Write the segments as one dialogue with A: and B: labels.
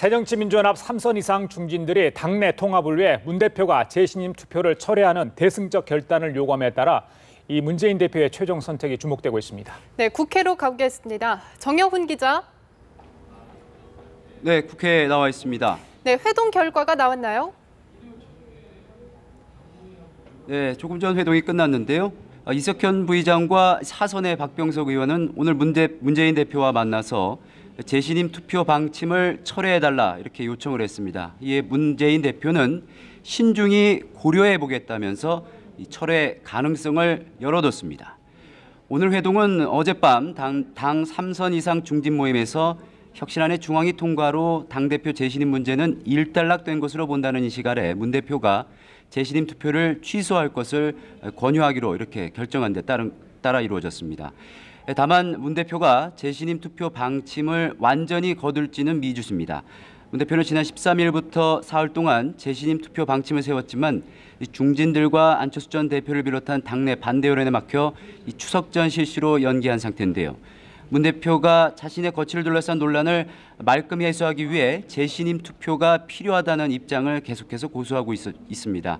A: 새정치민주연합 3선 이상 중진들이 당내 통합을 위해 문 대표가 재신임 투표를 철회하는 대승적 결단을 요구함에 따라 이 문재인 대표의 최종 선택이 주목되고 있습니다.
B: 네, 국회로 가보겠습니다. 정영훈 기자.
C: 네, 국회에 나와 있습니다.
B: 네, 회동 결과가 나왔나요?
C: 네, 조금 전 회동이 끝났는데요. 이석현 부의장과 사선의 박병석 의원은 오늘 문재인 대표와 만나서 재신임 투표 방침을 철회해달라 이렇게 요청을 했습니다. 이에 문재인 대표는 신중히 고려해 보겠다면서 이 철회 가능성을 열어뒀습니다. 오늘 회동은 어젯밤 당 3선 이상 중진 모임에서 혁신안의 중앙위 통과로 당대표 재신임 문제는 일단락된 것으로 본다는 인식 아래 문 대표가 재신임 투표를 취소할 것을 권유하기로 이렇게 결정한 데 따라 이루어졌습니다. 다만 문 대표가 재신임 투표 방침을 완전히 거둘지는 미지수입니다. 문 대표는 지난 13일부터 사흘 동안 재신임 투표 방침을 세웠지만 중진들과 안철수 전 대표를 비롯한 당내 반대 여론에 막혀 추석 전 실시로 연기한 상태인데요. 문 대표가 자신의 거취를 둘러싼 논란을 말끔히 해소하기 위해 재신임 투표가 필요하다는 입장을 계속해서 고수하고 있습니다.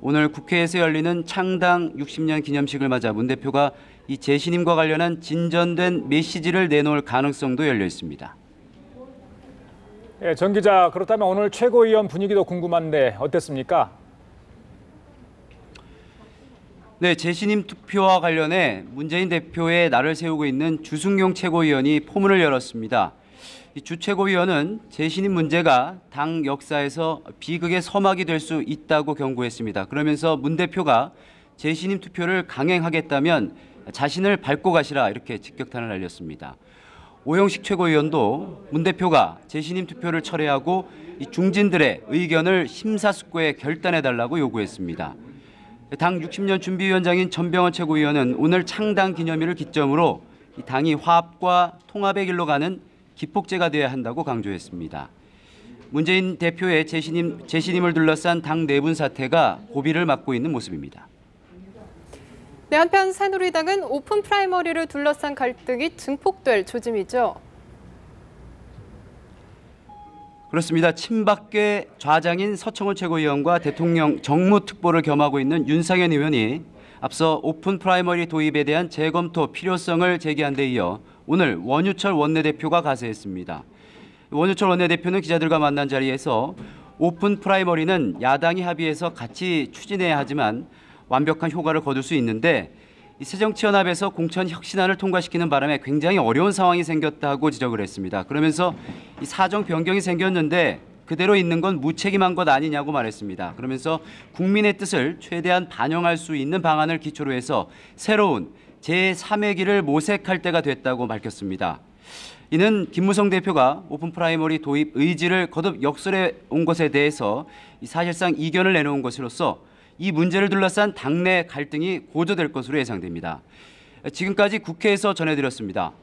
C: 오늘 국회에서 열리는 창당 60년 기념식을 맞아 문 대표가 이 재신임과 관련한 진전된 메시지를 내놓을 가능성도 열려 있습니다.
A: 예, 정 기자, 그렇다면 오늘 최고위원 분위기도 궁금한데 어땠습니까?
C: 네, 재신임 투표와 관련해 문재인 대표의 날을 세우고 있는 주승용 최고위원이 포문을 열었습니다. 이 주 최고위원은 재신임 문제가 당 역사에서 비극의 서막이 될 수 있다고 경고했습니다. 그러면서 문 대표가 재신임 투표를 강행하겠다면 자신을 밟고 가시라 이렇게 직격탄을 날렸습니다. 오영식 최고위원도 문 대표가 재신임 투표를 철회하고 이 중진들의 의견을 심사숙고해 결단해달라고 요구했습니다. 당 60년 준비위원장인 전병헌 최고위원은 오늘 창당 기념일을 기점으로 이 당이 화합과 통합의 길로 가는 기폭제가 되어야 한다고 강조했습니다. 문재인 대표의 재신임을 둘러싼 당 내분 사태가 고비를 맞고 있는 모습입니다.
B: 네, 한편 새누리당은 오픈 프라이머리를 둘러싼 갈등이 증폭될 조짐이죠.
C: 그렇습니다. 친박계 좌장인 서청원 최고위원과 대통령 정무특보를 겸하고 있는 윤상현 의원이 앞서 오픈 프라이머리 도입에 대한 재검토 필요성을 제기한 데 이어 오늘 원유철 원내대표가 가세했습니다. 원유철 원내대표는 기자들과 만난 자리에서 오픈 프라이머리는 야당이 합의해서 같이 추진해야 하지만 완벽한 효과를 거둘 수 있는데 새정치연합에서 공천 혁신안을 통과시키는 바람에 굉장히 어려운 상황이 생겼다고 지적을 했습니다. 그러면서 이 사정 변경이 생겼는데 그대로 있는 건 무책임한 것 아니냐고 말했습니다. 그러면서 국민의 뜻을 최대한 반영할 수 있는 방안을 기초로 해서 새로운 제3의 길을 모색할 때가 됐다고 밝혔습니다. 이는 김무성 대표가 오픈 프라이머리 도입 의지를 거듭 역설해 온 것에 대해서 사실상 이견을 내놓은 것으로서 이 문제를 둘러싼 당내 갈등이 고조될 것으로 예상됩니다. 지금까지 국회에서 전해드렸습니다.